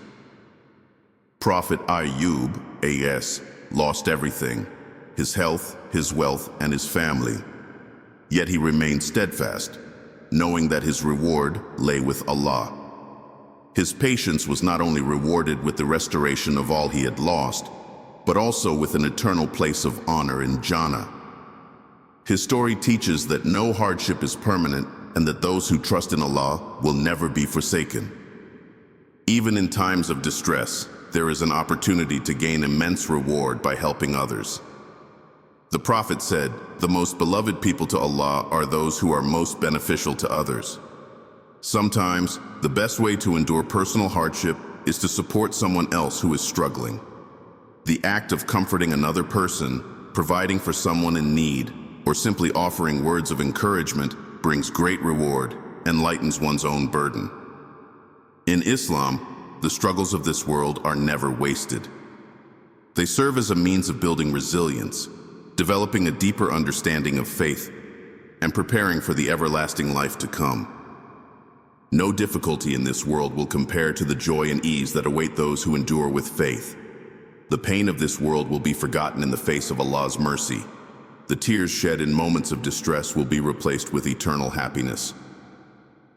Prophet Ayyub, A.S., lost everything, his health, his wealth, and his family. Yet he remained steadfast, knowing that his reward lay with Allah. His patience was not only rewarded with the restoration of all he had lost, but also with an eternal place of honor in Jannah. His story teaches that no hardship is permanent and that those who trust in Allah will never be forsaken. Even in times of distress, there is an opportunity to gain immense reward by helping others. The Prophet said, "The most beloved people to Allah are those who are most beneficial to others." Sometimes, the best way to endure personal hardship is to support someone else who is struggling. The act of comforting another person, providing for someone in need, or simply offering words of encouragement brings great reward and lightens one's own burden. In Islam, the struggles of this world are never wasted. They serve as a means of building resilience, developing a deeper understanding of faith, and preparing for the everlasting life to come. No difficulty in this world will compare to the joy and ease that await those who endure with faith. The pain of this world will be forgotten in the face of Allah's mercy. The tears shed in moments of distress will be replaced with eternal happiness.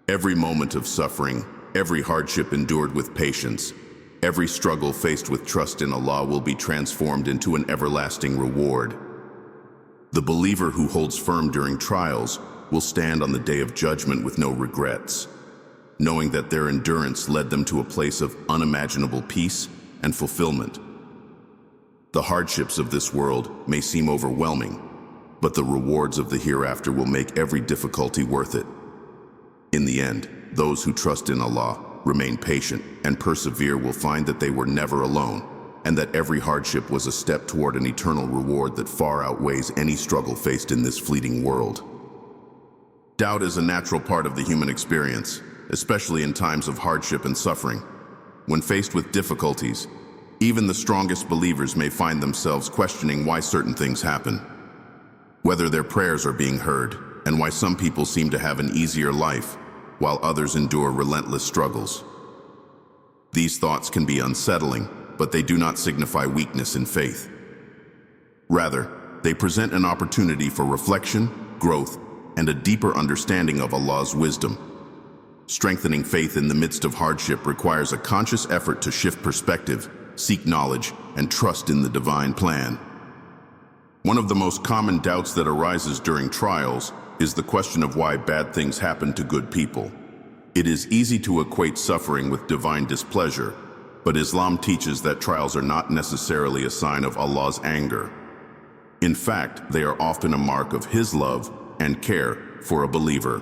Every moment of suffering, every hardship endured with patience, every struggle faced with trust in Allah will be transformed into an everlasting reward. The believer who holds firm during trials will stand on the day of judgment with no regrets, knowing that their endurance led them to a place of unimaginable peace and fulfillment. The hardships of this world may seem overwhelming, but the rewards of the hereafter will make every difficulty worth it. In the end, those who trust in Allah, remain patient, and persevere will find that they were never alone, and that every hardship was a step toward an eternal reward that far outweighs any struggle faced in this fleeting world. Doubt is a natural part of the human experience, especially in times of hardship and suffering. When faced with difficulties, even the strongest believers may find themselves questioning why certain things happen, whether their prayers are being heard, and why some people seem to have an easier life, while others endure relentless struggles. These thoughts can be unsettling, but they do not signify weakness in faith. Rather, they present an opportunity for reflection, growth, and a deeper understanding of Allah's wisdom. Strengthening faith in the midst of hardship requires a conscious effort to shift perspective, seek knowledge, and trust in the divine plan. One of the most common doubts that arises during trials is the question of why bad things happen to good people. It is easy to equate suffering with divine displeasure, but Islam teaches that trials are not necessarily a sign of Allah's anger. In fact, they are often a mark of His love and care for a believer.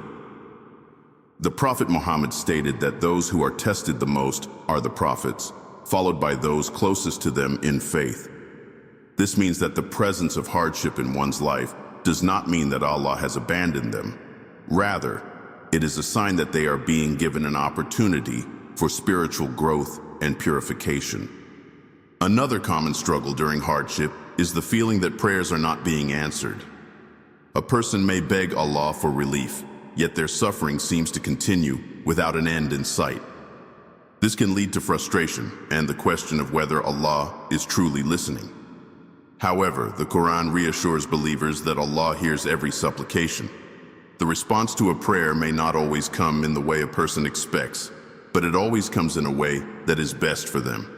The Prophet Muhammad stated that those who are tested the most are the prophets, followed by those closest to them in faith. This means that the presence of hardship in one's life does not mean that Allah has abandoned them. Rather, it is a sign that they are being given an opportunity for spiritual growth and purification. Another common struggle during hardship is the feeling that prayers are not being answered. A person may beg Allah for relief, yet their suffering seems to continue without an end in sight. This can lead to frustration and the question of whether Allah is truly listening. However, the Quran reassures believers that Allah hears every supplication. The response to a prayer may not always come in the way a person expects, but it always comes in a way that is best for them.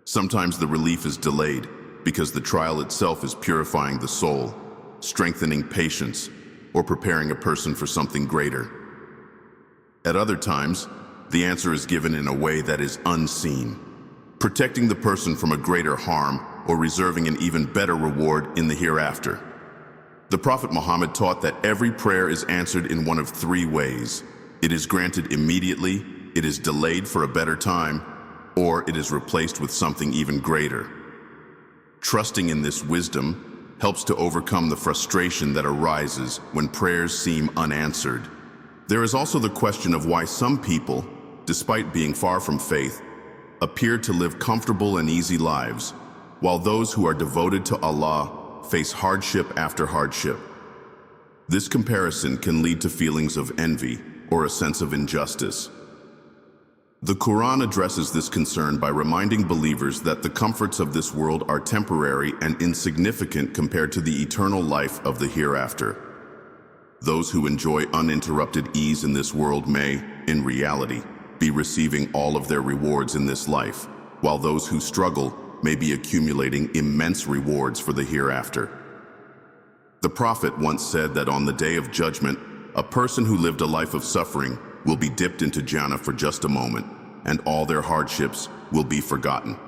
Sometimes the relief is delayed because the trial itself is purifying the soul, strengthening patience, or preparing a person for something greater. At other times, the answer is given in a way that is unseen, protecting the person from a greater harm or reserving an even better reward in the hereafter. The Prophet Muhammad taught that every prayer is answered in one of three ways. It is granted immediately, it is delayed for a better time, or it is replaced with something even greater. Trusting in this wisdom helps to overcome the frustration that arises when prayers seem unanswered. There is also the question of why some people, despite being far from faith, appear to live comfortable and easy lives, while those who are devoted to Allah face hardship after hardship. This comparison can lead to feelings of envy or a sense of injustice. The Quran addresses this concern by reminding believers that the comforts of this world are temporary and insignificant compared to the eternal life of the hereafter. Those who enjoy uninterrupted ease in this world may, in reality, be receiving all of their rewards in this life, while those who struggle may be accumulating immense rewards for the hereafter. The Prophet once said that on the Day of Judgment, a person who lived a life of suffering will be dipped into Jannah for just a moment, and all their hardships will be forgotten.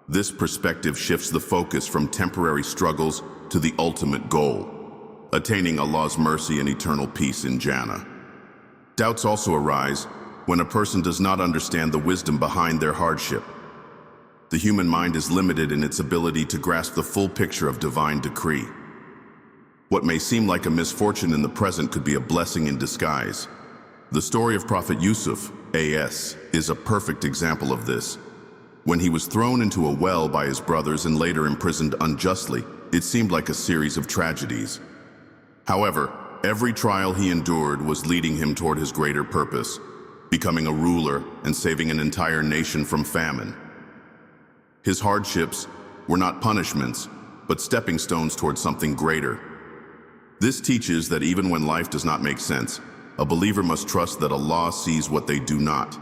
This perspective shifts the focus from temporary struggles to the ultimate goal, attaining Allah's mercy and eternal peace in Jannah. Doubts also arise when a person does not understand the wisdom behind their hardship. The human mind is limited in its ability to grasp the full picture of divine decree. What may seem like a misfortune in the present could be a blessing in disguise. The story of Prophet Yusuf, A.S., is a perfect example of this. When he was thrown into a well by his brothers and later imprisoned unjustly, it seemed like a series of tragedies. However, every trial he endured was leading him toward his greater purpose, becoming a ruler and saving an entire nation from famine. His hardships were not punishments, but stepping stones toward something greater. This teaches that even when life does not make sense, a believer must trust that Allah sees what they do not,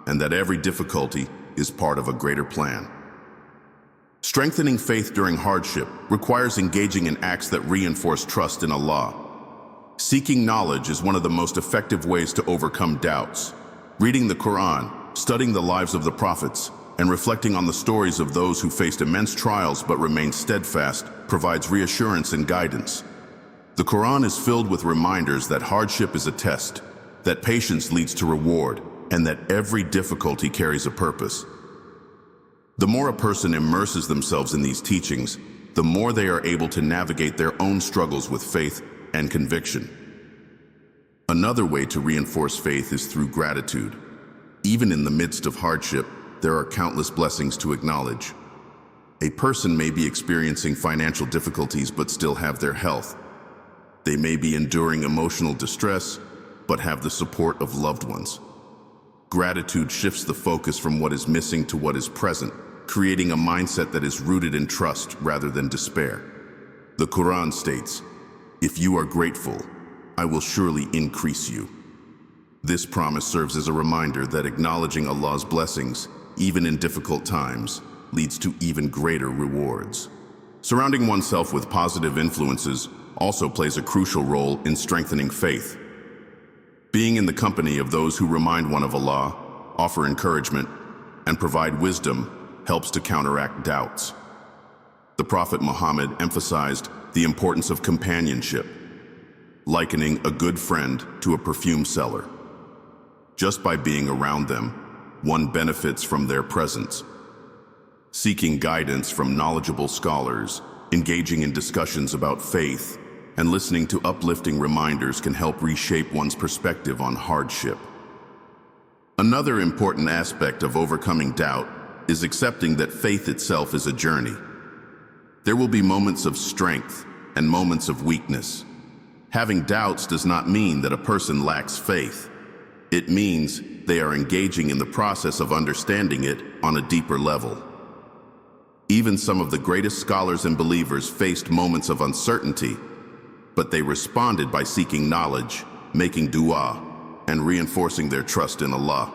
and that every difficulty is part of a greater plan. Strengthening faith during hardship requires engaging in acts that reinforce trust in Allah. Seeking knowledge is one of the most effective ways to overcome doubts. Reading the Quran, studying the lives of the prophets, and reflecting on the stories of those who faced immense trials but remained steadfast provides reassurance and guidance. The Quran is filled with reminders that hardship is a test, that patience leads to reward, and that every difficulty carries a purpose. The more a person immerses themselves in these teachings, the more they are able to navigate their own struggles with faith and conviction. Another way to reinforce faith is through gratitude. Even in the midst of hardship, there are countless blessings to acknowledge. A person may be experiencing financial difficulties but still have their health. They may be enduring emotional distress but have the support of loved ones. Gratitude shifts the focus from what is missing to what is present, creating a mindset that is rooted in trust rather than despair. The Quran states, "If you are grateful, I will surely increase you." This promise serves as a reminder that acknowledging Allah's blessings, even in difficult times, leads to even greater rewards. Surrounding oneself with positive influences also plays a crucial role in strengthening faith. Being in the company of those who remind one of Allah, offer encouragement, and provide wisdom helps to counteract doubts. The Prophet Muhammad emphasized the importance of companionship, likening a good friend to a perfume seller. Just by being around them, one benefits from their presence. Seeking guidance from knowledgeable scholars, engaging in discussions about faith, and listening to uplifting reminders can help reshape one's perspective on hardship. Another important aspect of overcoming doubt is accepting that faith itself is a journey. There will be moments of strength and moments of weakness. Having doubts does not mean that a person lacks faith. It means they are engaging in the process of understanding it on a deeper level. Even some of the greatest scholars and believers faced moments of uncertainty, but they responded by seeking knowledge, making dua, and reinforcing their trust in Allah.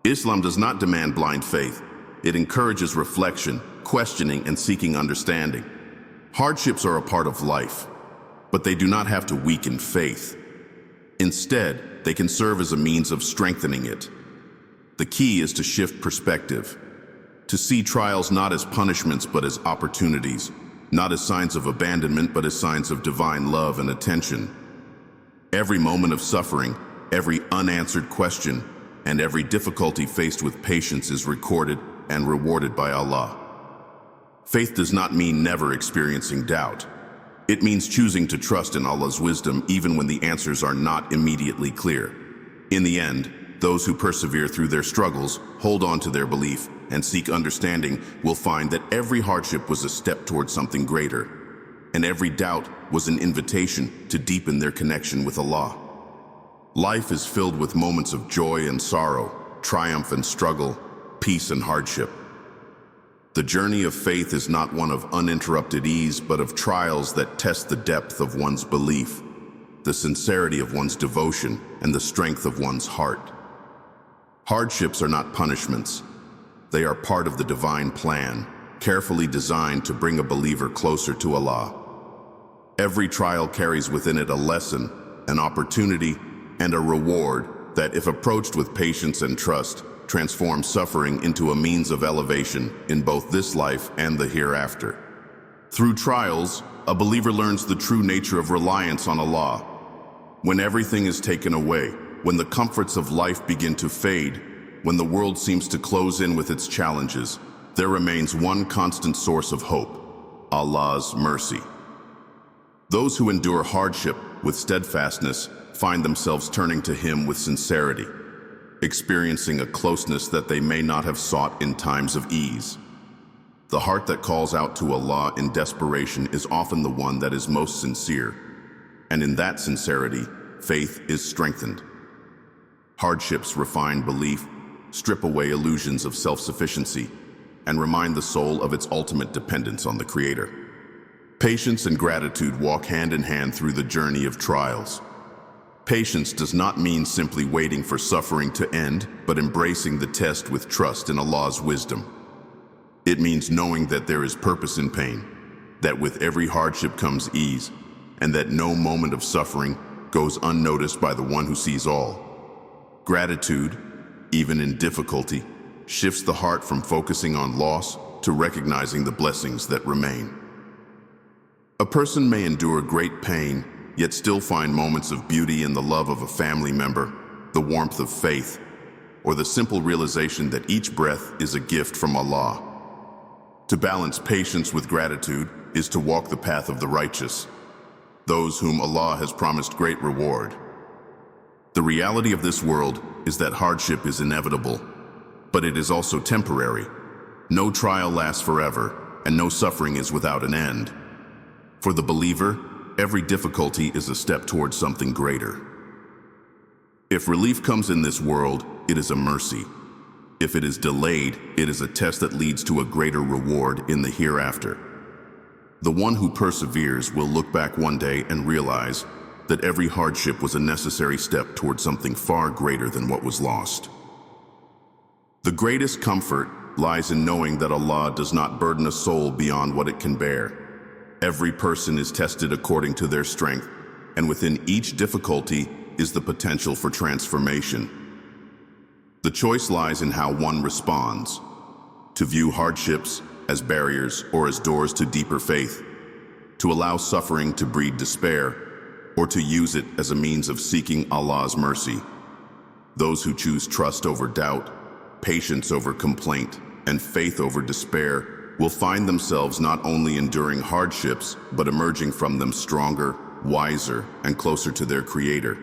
Islam does not demand blind faith. It encourages reflection, questioning, and seeking understanding. Hardships are a part of life, but they do not have to weaken faith. Instead, they can serve as a means of strengthening it. The key is to shift perspective, to see trials not as punishments but as opportunities, not as signs of abandonment but as signs of divine love and attention. Every moment of suffering, every unanswered question, and every difficulty faced with patience is recorded and rewarded by Allah. Faith does not mean never experiencing doubt. It means choosing to trust in Allah's wisdom even when the answers are not immediately clear. In the end, those who persevere through their struggles, hold on to their belief, and seek understanding will find that every hardship was a step towards something greater, and every doubt was an invitation to deepen their connection with Allah. Life is filled with moments of joy and sorrow, triumph and struggle, peace and hardship. The journey of faith is not one of uninterrupted ease, but of trials that test the depth of one's belief, the sincerity of one's devotion, and the strength of one's heart. Hardships are not punishments. They are part of the divine plan, carefully designed to bring a believer closer to Allah. Every trial carries within it a lesson, an opportunity, and a reward that, if approached with patience and trust, transforms suffering into a means of elevation in both this life and the hereafter. Through trials, a believer learns the true nature of reliance on Allah. When everything is taken away, when the comforts of life begin to fade, when the world seems to close in with its challenges, there remains one constant source of hope: Allah's mercy. Those who endure hardship with steadfastness find themselves turning to Him with sincerity, experiencing a closeness that they may not have sought in times of ease. The heart that calls out to Allah in desperation is often the one that is most sincere, and in that sincerity, faith is strengthened. Hardships refine belief, strip away illusions of self-sufficiency, and remind the soul of its ultimate dependence on the Creator. Patience and gratitude walk hand in hand through the journey of trials. Patience does not mean simply waiting for suffering to end, but embracing the test with trust in Allah's wisdom. It means knowing that there is purpose in pain, that with every hardship comes ease, and that no moment of suffering goes unnoticed by the one who sees all. Gratitude, even in difficulty, shifts the heart from focusing on loss to recognizing the blessings that remain. A person may endure great pain, yet still find moments of beauty in the love of a family member, the warmth of faith, or the simple realization that each breath is a gift from Allah. To balance patience with gratitude is to walk the path of the righteous, those whom Allah has promised great reward. The reality of this world is that hardship is inevitable, but it is also temporary. No trial lasts forever, and no suffering is without an end. For the believer, every difficulty is a step towards something greater. If relief comes in this world, it is a mercy. If it is delayed, it is a test that leads to a greater reward in the hereafter. The one who perseveres will look back one day and realize that every hardship was a necessary step towards something far greater than what was lost. The greatest comfort lies in knowing that Allah does not burden a soul beyond what it can bear. Every person is tested according to their strength, and within each difficulty is the potential for transformation. The choice lies in how one responds: to view hardships as barriers or as doors to deeper faith, to allow suffering to breed despair, or to use it as a means of seeking Allah's mercy. Those who choose trust over doubt, patience over complaint, and faith over despair will find themselves not only enduring hardships, but emerging from them stronger, wiser, and closer to their Creator.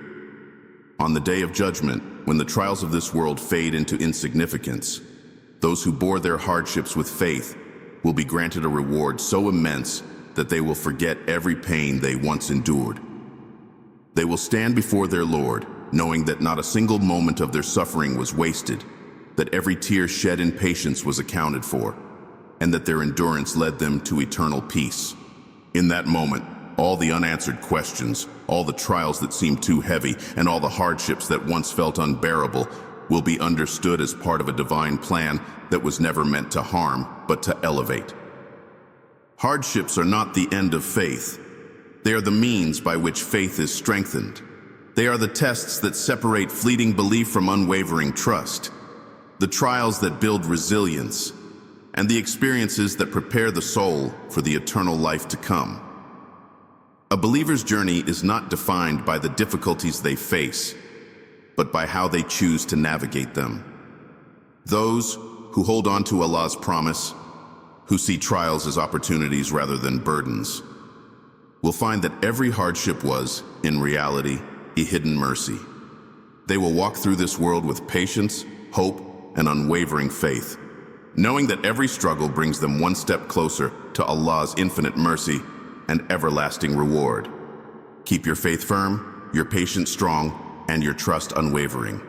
On the day of judgment, when the trials of this world fade into insignificance, those who bore their hardships with faith will be granted a reward so immense that they will forget every pain they once endured. They will stand before their Lord, knowing that not a single moment of their suffering was wasted, that every tear shed in patience was accounted for, and that their endurance led them to eternal peace. In that moment, all the unanswered questions, all the trials that seemed too heavy, and all the hardships that once felt unbearable will be understood as part of a divine plan that was never meant to harm, but to elevate. Hardships are not the end of faith. They are the means by which faith is strengthened. They are the tests that separate fleeting belief from unwavering trust, the trials that build resilience, and the experiences that prepare the soul for the eternal life to come. A believer's journey is not defined by the difficulties they face, but by how they choose to navigate them. Those who hold on to Allah's promise, who see trials as opportunities rather than burdens, will find that every hardship was, in reality, a hidden mercy. They will walk through this world with patience, hope, and unwavering faith, knowing that every struggle brings them one step closer to Allah's infinite mercy and everlasting reward. Keep your faith firm, your patience strong, and your trust unwavering.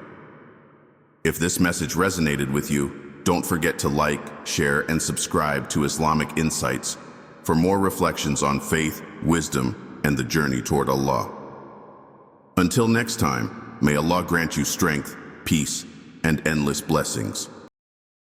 If this message resonated with you, don't forget to like, share, and subscribe to Islamic Insights for more reflections on faith, wisdom, and the journey toward Allah. Until next time, may Allah grant you strength, peace, and endless blessings.